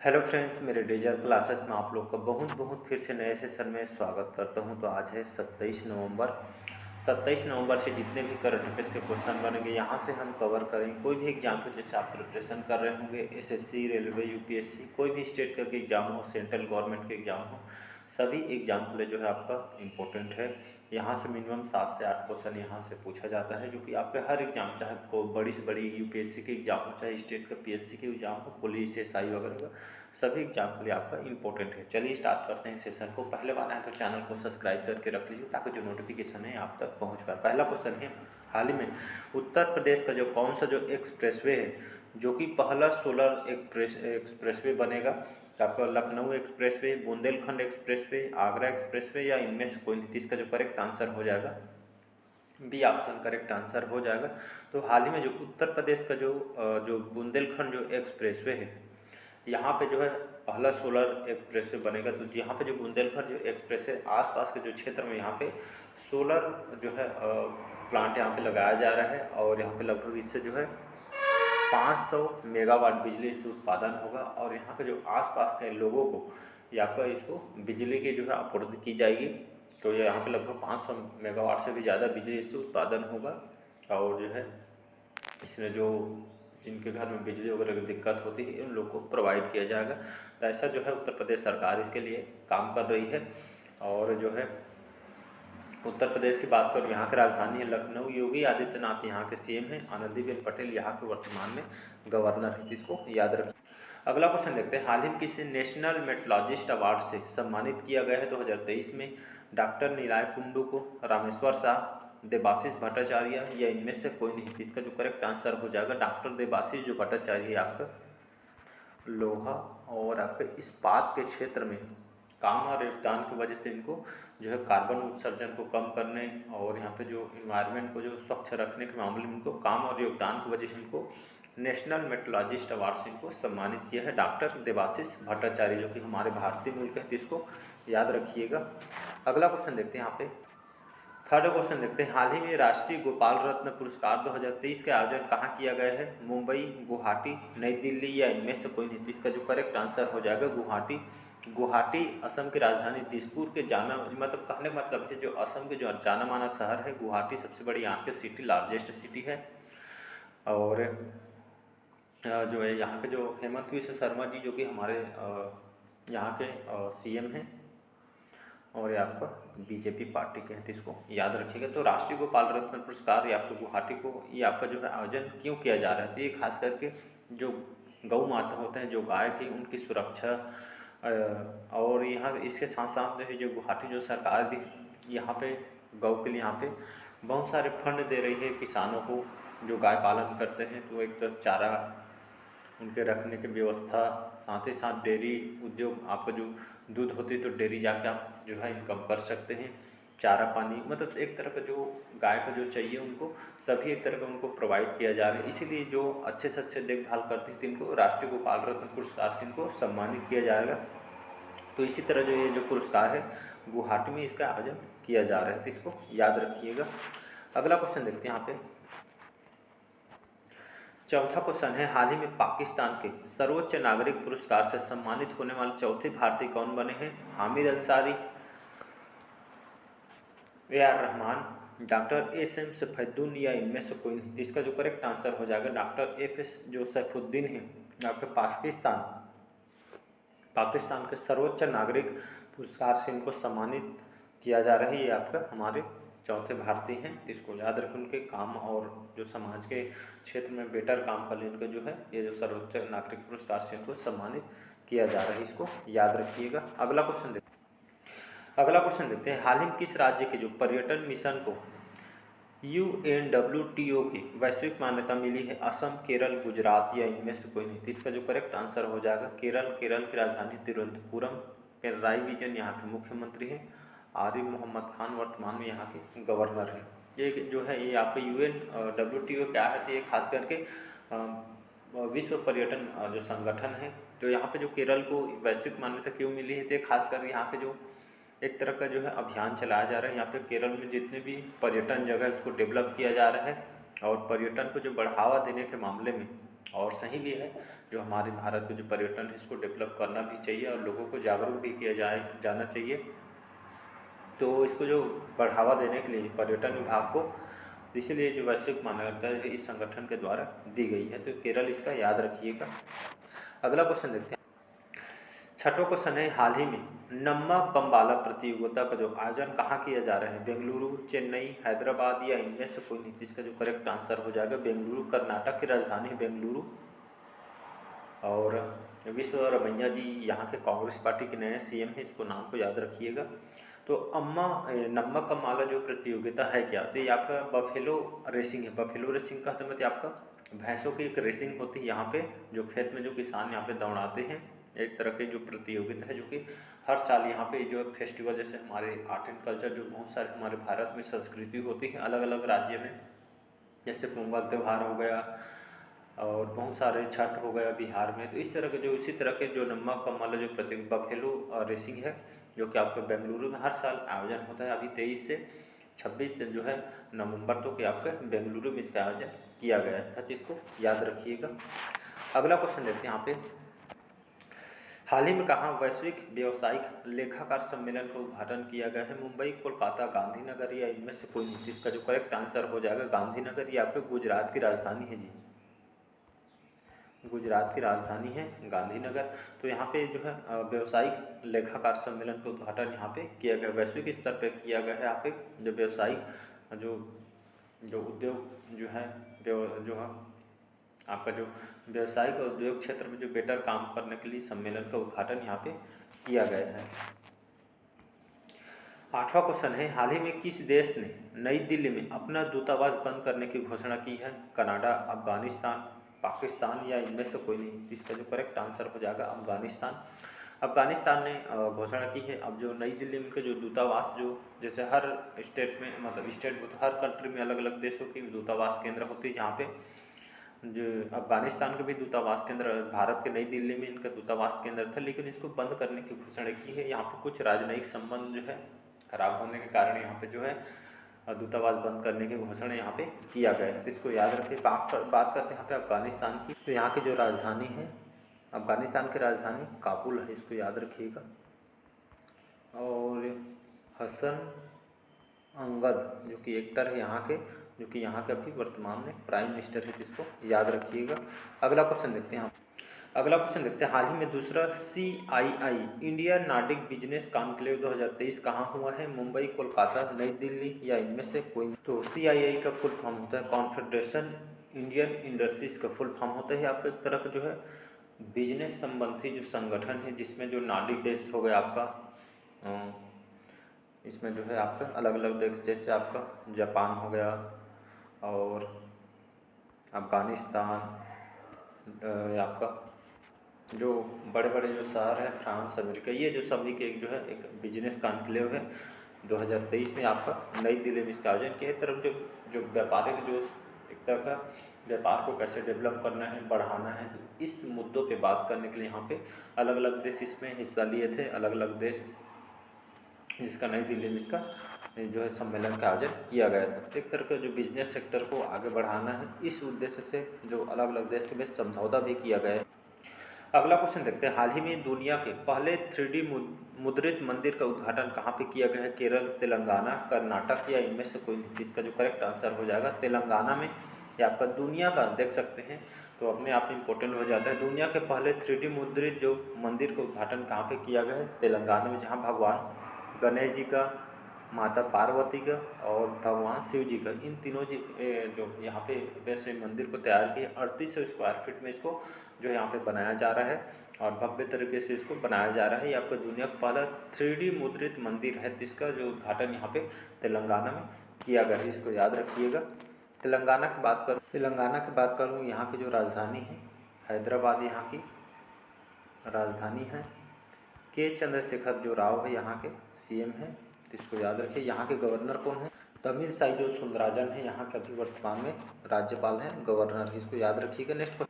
Hello friends, मेरे डेजर classes में आप लोग का बहुत बहुत फिर से नए सेशन में स्वागत करता हूं। तो आज है 27 नवंबर। 27 नवंबर से जितने भी करंट अफेयर्स के क्वेश्चन बनेंगे यहाँ से हम कवर करेंगे। कोई भी एग्जाम के जैसे आप प्रिपरेशन कर रहे होंगे, एसएससी, रेलवे, यूपीएससी, कोई भी स्टेट का एग्जाम हो, सेंट्रल गवर्नमेंट के एग्जाम हो, सभी एग्जाम के लिए जो है आपका इम्पोर्टेंट है। यहाँ से मिनिमम 7 से 8 क्वेश्चन यहाँ से पूछा जाता है, जो कि आपके हर एग्जाम, चाहे को बड़ी से बड़ी यूपीएससी के एग्जाम हो, चाहे स्टेट का पीएससी के एग्जाम हो, पुलिस, एसआई वगैरह का, सभी एग्जाम के लिए आपका इंपॉर्टेंट है। चलिए स्टार्ट करते हैं सेशन को। पहले बार आए तो चैनल को सब्सक्राइब करके रख लीजिए ताकि जो नोटिफिकेशन है आप तक पहुँच पाए। पहला क्वेश्चन है, हाल ही में उत्तर प्रदेश का जो कौन सा जो एक्सप्रेसवे है जो कि पहला सोलर एक्सप्रेसवे बनेगा? तो आपका Lucknow expressway, Bundelkhand expressway, Agra expressway, या इनमें से कोई नहीं? इसका जो करेक्ट आंसर हो जाएगा बी ऑप्शन करेक्ट आंसर हो जाएगा। तो हाल ही में जो उत्तर प्रदेश का जो बुंदेलखंड जो एक्सप्रेसवे है, यहाँ पे जो है पहला सोलर एक्सप्रेसवे बनेगा। तो यहाँ पे जो बुंदेलखंड जो एक्सप्रेस है, आसपास के जो क्षेत्र में यहाँ पे सोलर जो है प्लांट यहाँ पे लगाया जा रहा है, और यहाँ पे लगभग इससे जो है 500 मेगावाट बिजली से उत्पादन होगा, और यहाँ के जो आसपास के लोगों को यहाँ पर इसको बिजली की जो है आपूर्ति की जाएगी। तो ये यहाँ पे लगभग 500 मेगावाट से भी ज़्यादा बिजली इससे उत्पादन होगा, और जो है इसमें जो जिनके घर में बिजली वगैरह की दिक्कत होती है उन लोग को प्रोवाइड किया जाएगा। तो ऐसा जो है उत्तर प्रदेश सरकार इसके लिए काम कर रही है। और जो है उत्तर प्रदेश की बात करूँ, यहाँ की राजधानी है लखनऊ। योगी आदित्यनाथ यहाँ के सीएम हैं, आनंदीबेन पटेल यहाँ के वर्तमान में गवर्नर है। इसको याद रखिए। अगला क्वेश्चन देखते हैं, हाल ही में किसे नेशनल मेट्रोलॉजिस्ट अवार्ड से सम्मानित किया गया है 2023 में? डॉक्टर नीलाय कुंडू को, रामेश्वर शाह, देबाशीष भट्टाचार्य, या इनमें से कोई नहीं? इसका जो करेक्ट आंसर हो जाएगा डॉक्टर देबाशीष जो भट्टाचार्य आपका लोहा और आपके इस्पात के क्षेत्र में काम और योगदान की वजह से इनको जो है कार्बन उत्सर्जन को कम करने और यहाँ पे जो इन्वायरमेंट को जो स्वच्छ रखने के मामले में इनको काम और योगदान की वजह से इनको नेशनल मेट्रोलॉजिस्ट अवार्ड से इनको सम्मानित किया है डॉक्टर देबाशीष भट्टाचार्य, जो कि हमारे भारतीय मूल के हैं। इसको याद रखिएगा। अगला क्वेश्चन देखते हैं यहाँ पे। थर्ड क्वेश्चन देखते हैं, हाल ही में राष्ट्रीय गोपाल रत्न पुरस्कार 2023 का आयोजन कहाँ किया गया है? मुंबई, गुवाहाटी, नई दिल्ली, या इनमें से कोई नहीं? इसका जो करेक्ट आंसर हो जाएगा गुवाहाटी। गुवाहाटी असम की राजधानी दिसपुर के मतलब कहने का मतलब है जो असम के जो जाना माना शहर है, गुवाहाटी सबसे बड़ी यहाँ की सिटी, लार्जेस्ट सिटी है। और जो है यहाँ के जो हेमंत विश्व शर्मा जी, जो कि हमारे यहाँ के सीएम हैं, और ये आपका बीजेपी पार्टी के हैं। तो इसको याद रखिएगा। तो राष्ट्रीय गोपाल रत्न पुरस्कार ये आपको गुवाहाटी को ये आपका जो है आयोजन क्यों किया जा रहा है? तो ये खास करके जो गौ माता होते हैं, जो गाय की, उनकी सुरक्षा, और यहाँ इसके साथ साथ जो गुवाहाटी जो सरकार दी यहाँ पे गौ के लिए यहाँ पे बहुत सारे फंड दे रही है किसानों को जो गाय पालन करते हैं। तो एक तो चारा उनके रखने की व्यवस्था, साथ ही साथ डेयरी उद्योग, आपका जो दूध होती है तो डेयरी जाके आप जो है इनकम कर सकते हैं। चारा पानी, मतलब एक तरह का जो गाय को जो चाहिए उनको सभी एक तरह का उनको प्रोवाइड किया जा रहा है। इसीलिए जो अच्छे से अच्छे देखभाल करते हैं इनको राष्ट्रीय गोपाल रत्न पुरस्कार से इनको सम्मानित किया जाएगा। तो इसी तरह जो ये जो पुरस्कार है गुवाहाटी में इसका आयोजन किया जा रहा है। तो इसको याद रखिएगा। अगला क्वेश्चन देखते हैं यहाँ पे। चौथा क्वेश्चन है, हाल ही में पाकिस्तान के सर्वोच्च नागरिक पुरस्कार से सम्मानित होने वाले चौथे भारतीय कौन बने हैं? Hamid Ansari, AR Rahman, doctor S M Saifuddin, या इनमें से कोई नहीं? इसका जो करेक्ट आंसर हो जाएगा डॉक्टर FS जो सैफुद्दीन है। आपके पाकिस्तान के सर्वोच्च नागरिक पुरस्कार से इनको सम्मानित किया जा रहा है। ये आपका हमारे चौथे भारतीय हैं। इसको याद रखें। उनके काम और जो समाज के क्षेत्र में बेटर काम कर लिए उनके जो है ये जो सर्वोच्च नागरिक पुरस्कार से इनको सम्मानित किया जा रहा है। इसको याद रखिएगा। अगला क्वेश्चन देखते हैं, हाल ही में किस राज्य के जो पर्यटन मिशन को UNWTO की वैश्विक मान्यता मिली है? असम, केरल, गुजरात, या इनमें से कोई नहीं? इसका जो करेक्ट आंसर हो जाएगा केरल। केरल की राजधानी तिरुवनंतपुरम। पिनराई विजयन यहाँ के मुख्यमंत्री हैं। आरिफ मोहम्मद खान वर्तमान में यहाँ के गवर्नर हैं। ये जो है ये आपका UNWTO क्या है? तो ये खास करके विश्व पर्यटन जो संगठन है। तो यहाँ पे जो केरल को वैश्विक मान्यता क्यों मिली है? तो खास कर यहाँ के जो एक तरह का जो है अभियान चलाया जा रहा है। यहाँ पे केरल में जितने भी पर्यटन जगह है उसको डेवलप किया जा रहा है, और पर्यटन को जो बढ़ावा देने के मामले में और सही भी है। जो हमारे भारत में जो पर्यटन है इसको डेवलप करना भी चाहिए और लोगों को जागरूक भी किया जाना चाहिए। तो इसको जो बढ़ावा देने के लिए पर्यटन विभाग को, इसीलिए जो वैश्विक मान्यता है इस संगठन के द्वारा दी गई है। तो केरल इसका याद रखिएगा। अगला क्वेश्चन देखते हैं। छठवां क्वेश्चन है, हाल ही में नम्मा कम्बाला प्रतियोगिता का जो आयोजन कहाँ किया जा रहा है? बेंगलुरु, चेन्नई, हैदराबाद या इनमें से कोई नहीं? इसका जो करेक्ट आंसर हो जाएगा बेंगलुरु। कर्नाटक की राजधानी है बेंगलुरु। और विश्व रमैया जी यहाँ के कांग्रेस पार्टी के नए सीएम हैं, इसको नाम को याद रखिएगा। तो नम्मा कम्बाला जो प्रतियोगिता है क्या? तो ये आपका बफेलो रेसिंग है। बफेलो रेसिंग का समझ आपका भैंसों की एक रेसिंग होती है यहाँ पे, जो खेत में जो किसान यहाँ पे दौड़ाते हैं। एक तरह की जो प्रतियोगिता है जो कि हर साल यहाँ पे जो फेस्टिवल, जैसे हमारे आर्ट एंड कल्चर जो बहुत सारे हमारे भारत में संस्कृति होती है अलग अलग राज्य में, जैसे पोंगल त्यौहार हो गया और बहुत सारे छठ हो गया बिहार में। तो इस तरह के जो इसी तरह के जो नम्मा कम्बाला जो प्रतियोगिता बफेलो रेसिंग है जो कि आपके बेंगलुरु में हर साल आयोजन होता है। अभी 23 से 26 से जो है नवंबर तो कि आपका बेंगलुरु में इसका आयोजन किया गया है, तो इसको याद रखिएगा। अगला क्वेश्चन देखते हैं यहाँ पे, हाल ही में कहाँ वैश्विक व्यावसायिक लेखाकार सम्मेलन का उद्घाटन किया गया है? मुंबई, कोलकाता, गांधीनगर या इनमें से कोई नहीं? इसका जो करेक्ट आंसर हो जाएगा गांधीनगर। ये आपके गुजरात की राजधानी है जी, गुजरात की राजधानी है गांधीनगर। तो यहाँ पे जो है व्यावसायिक लेखाकार सम्मेलन का उद्घाटन यहाँ पे किया गया, वैश्विक स्तर पे किया गया है। यहाँ पे जो व्यावसायिक जो उद्योग जो है जो है आपका जो व्यावसायिक और उद्योग क्षेत्र में जो बेटर काम करने के लिए सम्मेलन का उद्घाटन यहाँ पे किया गया है। आठवां क्वेश्चन है, हाल ही में किस देश ने नई दिल्ली में अपना दूतावास बंद करने की घोषणा की है? कनाडा, अफगानिस्तान, पाकिस्तान या इनमें से कोई नहीं? इसका जो करेक्ट आंसर हो जाएगा अफगानिस्तान। अफगानिस्तान ने घोषणा की है। अब जो नई दिल्ली में के जो दूतावास जो जैसे हर स्टेट में मतलब स्टेट में हर कंट्री में अलग अलग देशों की दूतावास केंद्र होती है, जहाँ पे जो अफगानिस्तान के भी दूतावास केंद्र, भारत के नई दिल्ली में इनका दूतावास केंद्र था, लेकिन इसको बंद करने की घोषणा की है। यहाँ पे कुछ राजनयिक संबंध जो है खराब होने के कारण यहाँ पे जो है दूतावास बंद करने की घोषणा यहाँ पे किया गया है। तो इसको याद रखिए। बात करते हैं यहाँ पे अफगानिस्तान की। तो यहाँ की जो राजधानी है, अफगानिस्तान की राजधानी काबुल है, इसको याद रखिएगा। और हसन अंगद जो कि एक्टर है यहाँ के, जो कि यहाँ के अभी वर्तमान में प्राइम मिनिस्टर है, जिसको याद रखिएगा। अगला क्वेश्चन देखते हैं। हाल ही में दूसरा CII India Nordic business conclave 2023 कहाँ हुआ है? मुंबई, कोलकाता, नई दिल्ली या इनमें से कोई? तो CII का फुल फॉर्म होता है कॉन्फेडरेशन इंडियन इंडस्ट्रीज का फुल फॉर्म होता है। आपका एक तरह का जो है बिजनेस संबंधी जो संगठन है, जिसमें जो नॉर्डिक देश हो गया आपका, इसमें जो है आपका अलग अलग देश जैसे आपका जापान हो गया और अफगानिस्तान, आपका जो बड़े बड़े जो शहर हैं फ्रांस, अमेरिका, ये जो सभी के जो है एक बिजनेस कॉन्क्लेव है 2023 में आपका नई दिल्ली में इसका आयोजन किया। तरफ जो व्यापारिक जो एक तरह का व्यापार को कैसे डेवलप करना है, बढ़ाना है, तो इस मुद्दों पे बात करने के लिए यहाँ पे अलग अलग देश इसमें हिस्सा लिए थे, अलग अलग देश, जिसका नई दिल्ली में इसका जो है सम्मेलन का आयोजन किया गया था। एक तरह का जो बिजनेस सेक्टर को आगे बढ़ाना है, इस उद्देश्य से जो अलग अलग देश के बीच समझौता भी किया गया है। अगला क्वेश्चन देखते हैं, हाल ही में दुनिया के पहले 3D मुद्रित मंदिर का उद्घाटन कहाँ पे किया गया है? केरल, तेलंगाना, कर्नाटक या इनमें से कोई? इसका जो करेक्ट आंसर हो जाएगा तेलंगाना में। या आपका दुनिया का देख सकते हैं तो अपने आप में इम्पोर्टेंट हो जाता है। दुनिया के पहले 3D मुद्रित जो मंदिर का उद्घाटन कहाँ पे किया गया है? तेलंगाना में, जहाँ भगवान गणेश जी का, माता पार्वती का और भगवान शिव जी का, इन तीनों जी जो यहाँ पे वैसे मंदिर को तैयार किया 3800 स्क्वायर फीट में इसको जो यहाँ पे बनाया जा रहा है और भव्य तरीके से इसको बनाया जा रहा है। ये आपका दुनिया का पहला 3D मुद्रित मंदिर है, जिसका जो उद्घाटन यहाँ पे तेलंगाना में किया गया है, इसको याद रखिएगा। तेलंगाना की बात करूँ, यहाँ की जो राजधानी है हैदराबाद, यहाँ की राजधानी है। के चंद्रशेखर जो राव है यहाँ के CM हैं, इसको याद रखिए। यहाँ के गवर्नर कौन है? तमिलसाई जो सुंदराजन है यहाँ के अभी वर्तमान में राज्यपाल हैं, गवर्नर, इसको याद रखिएगा। नेक्स्ट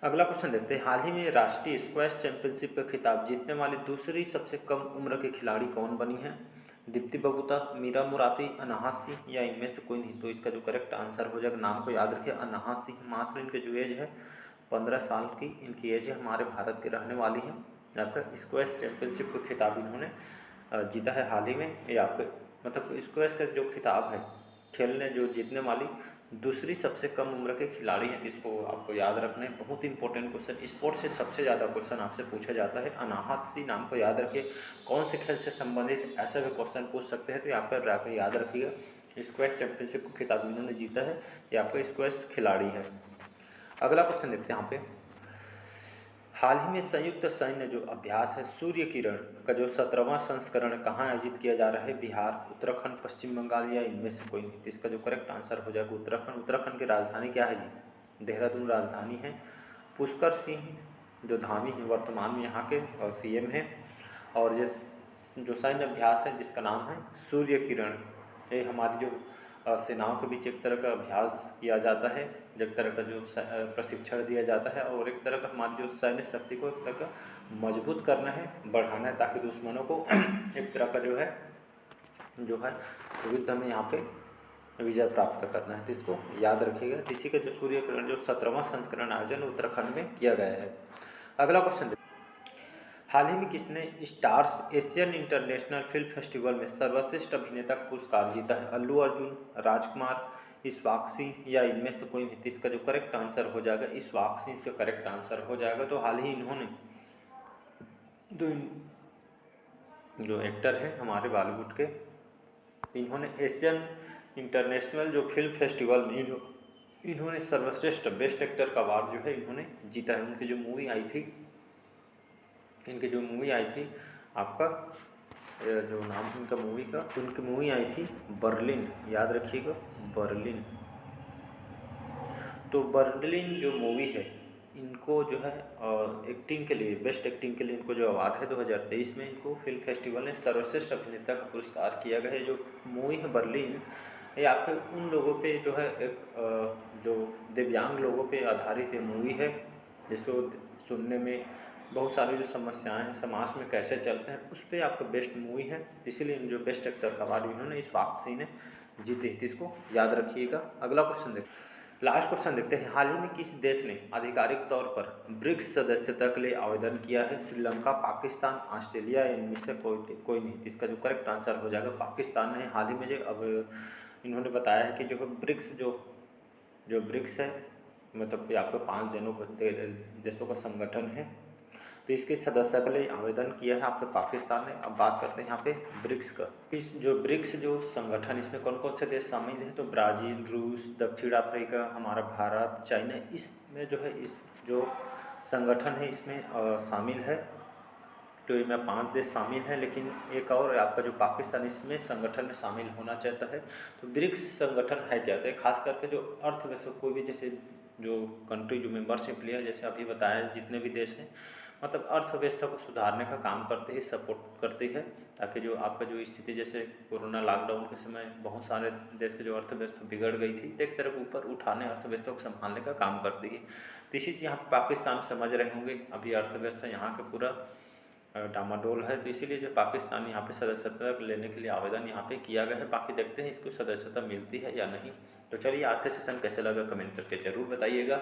अगला क्वेश्चन देखते हैं, हाल ही में राष्ट्रीय स्क्वैश चैंपियनशिप का खिताब जीतने वाली दूसरी सबसे कम उम्र के खिलाड़ी कौन बनी है? दीप्ति बबूता, मीरा मुराती, अनाहत सिंह या इनमें से कोई नहीं? तो इसका जो करेक्ट आंसर हो जाएगा, नाम को याद रखिए, अनाहत सिंह। मात्र इनके जो एज है 15 साल की इनकी एज है, हमारे भारत के रहने वाली हैं। आपका स्क्वैश चैम्पियनशिप का खिताब इन्होंने जीता है हाल ही में। ये आपके मतलब स्क्वैश का जो खिताब है खेलने जो जीतने वाली दूसरी सबसे कम उम्र के खिलाड़ी हैं, इसको आपको याद रखना है। बहुत इंपॉर्टेंट क्वेश्चन, स्पोर्ट्स से सबसे ज़्यादा क्वेश्चन आपसे पूछा जाता है। अनाहत सी नाम को याद रखिए, कौन से खेल से संबंधित ऐसा भी क्वेश्चन पूछ सकते हैं, तो यहाँ पर याद रखिएगा। स्क्वैश चैंपियनशिप को खिताब इन्होंने जीता है, ये आपका स्क्वैश खिलाड़ी है। अगला क्वेश्चन देखते हैं यहाँ पे, हाल ही में संयुक्त सैन्य जो अभ्यास है सूर्य किरण का जो 17वां संस्करण कहाँ आयोजित किया जा रहा है? बिहार, उत्तराखंड, पश्चिम बंगाल या इनमें से कोई नहीं? इसका जो करेक्ट आंसर हो जाएगा उत्तराखंड। उत्तराखंड की राजधानी क्या है जी? देहरादून राजधानी है। पुष्कर सिंह जो धामी हैं वर्तमान में यहाँ के CM हैं। और जो सैन्य अभ्यास है जिसका नाम है सूर्य किरण, ये हमारी जो सेनाओं के बीच एक तरह का अभ्यास किया जाता है, एक तरह का जो प्रशिक्षण दिया जाता है, और एक तरह का हमारी जो सैन्य शक्ति को एक तरह का मजबूत करना है, बढ़ाना है, ताकि दुश्मनों को एक तरह का जो है युद्ध में यहाँ पे विजय प्राप्त करना है। तो इसको याद रखिएगा। इसी का जो सूर्य किरण जो 17वां संस्करण आयोजन उत्तराखंड में किया गया है। अगला क्वेश्चन, हाल ही में किसने stars Asian international film festival में सर्वश्रेष्ठ अभिनेता का पुरस्कार जीता है? अल्लू अर्जुन, राजकुमार, इशफाक सिंह या इनमें से कोई नहीं? इसका जो करेक्ट आंसर हो जाएगा इशफाक सिंह, इसका करेक्ट आंसर हो जाएगा। तो हाल ही इन्होंने जो एक्टर हैं हमारे बॉलीवुड के, इन्होंने एशियन इंटरनेशनल जो फिल्म फेस्टिवल में इन्होंने सर्वश्रेष्ठ बेस्ट एक्टर का अवार्ड जो है इन्होंने जीता है। उनकी जो मूवी आई थी, इनकी जो मूवी आई थी आपका जो नाम है इनका मूवी का, उनकी मूवी आई थी बर्लिन, याद रखिएगा बर्लिन। तो बर्लिन जो मूवी है इनको जो है एक्टिंग के लिए, बेस्ट एक्टिंग के लिए इनको जो अवार्ड है 2023 में इनको फिल्म फेस्टिवल ने सर्वश्रेष्ठ अभिनेता का पुरस्कार किया गया है। जो मूवी है बर्लिन, ये आपके उन लोगों पे जो है एक जो दिव्यांग लोगों पे आधारित ये मूवी है, जिसको सुनने में बहुत सारी जो समस्याएं हैं समाज में कैसे चलते हैं उस पर आपका बेस्ट मूवी है, इसीलिए जो बेस्ट एक्टर का अवार्ड इन्होंने इशफाक सिंह ने जीते थे। इसको याद रखिएगा। अगला क्वेश्चन देखते हैं, लास्ट क्वेश्चन देखते हैं, हाल ही में किस देश ने आधिकारिक तौर पर ब्रिक्स सदस्यता के लिए आवेदन किया है? श्रीलंका, पाकिस्तान, ऑस्ट्रेलिया, इनमें से कोई नहीं? इसका जो करेक्ट आंसर हो जाएगा पाकिस्तान ने हाल ही में जो अब इन्होंने बताया है कि जो ब्रिक्स जो ब्रिक्स है मतलब कि आपको 5 देशों का संगठन है, तो इसके सदस्यता के लिए आवेदन किया है आपके पाकिस्तान ने। अब बात करते हैं यहाँ पे ब्रिक्स का। इस जो ब्रिक्स जो संगठन, इसमें कौन कौन से देश शामिल हैं? तो ब्राज़ील, रूस, दक्षिण अफ्रीका, हमारा भारत, चाइना, इसमें जो है इस जो संगठन है इसमें शामिल है। तो इनमें 5 देश शामिल हैं, लेकिन एक और आपका जो पाकिस्तान इसमें संगठन में शामिल होना चाहता है। तो ब्रिक्स संगठन है क्या? तो खास करके जो अर्थव्यवस्था, कोई भी जैसे जो कंट्री जो मेंबरशिप लिया, जैसे अभी बताया जितने भी देश हैं, मतलब अर्थव्यवस्था को सुधारने का काम करते हैं, सपोर्ट करती है, ताकि जो आपका जो स्थिति जैसे कोरोना लॉकडाउन के समय बहुत सारे देश की जो अर्थव्यवस्था बिगड़ गई थी, तो एक तरफ ऊपर उठाने, अर्थव्यवस्था को संभालने का काम करती है। तो इसी चीज़ यहाँ पाकिस्तान समझ रहे होंगे, अभी अर्थव्यवस्था यहाँ का पूरा डामाडोल है, तो इसीलिए जो पाकिस्तान यहाँ पे सदस्यता लेने के लिए आवेदन यहाँ पे किया गया है। बाकी देखते हैं इसको सदस्यता मिलती है या नहीं। तो चलिए आज का सेशन कैसे लगा कमेंट करके ज़रूर बताइएगा।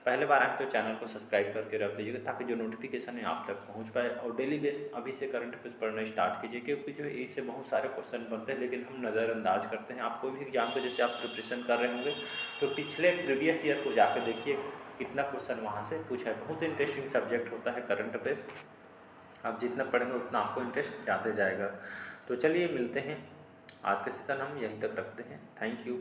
पहले बार आए तो चैनल को सब्सक्राइब करके रख लीजिएगा, ताकि जो नोटिफिकेशन है आप तक पहुँच पाए। और डेली बेस अभी से करंट अफेयर्स पढ़ना स्टार्ट कीजिए, क्योंकि जो इससे बहुत सारे क्वेश्चन बनते हैं, लेकिन हम नज़रअंदाज करते हैं। आप कोई भी एग्जाम को जैसे आप प्रिपरेशन कर रहे होंगे, तो पिछले प्रीवियस ईयर को जाकर देखिए कितना क्वेश्चन वहाँ से पूछा है। बहुत इंटरेस्टिंग सब्जेक्ट होता है करंट अफेयर्स, आप जितना पढ़ेंगे उतना आपको इंटरेस्ट जाते जाएगा। तो चलिए मिलते हैं, आज का सेशन हम यहीं तक रखते हैं। Thank you.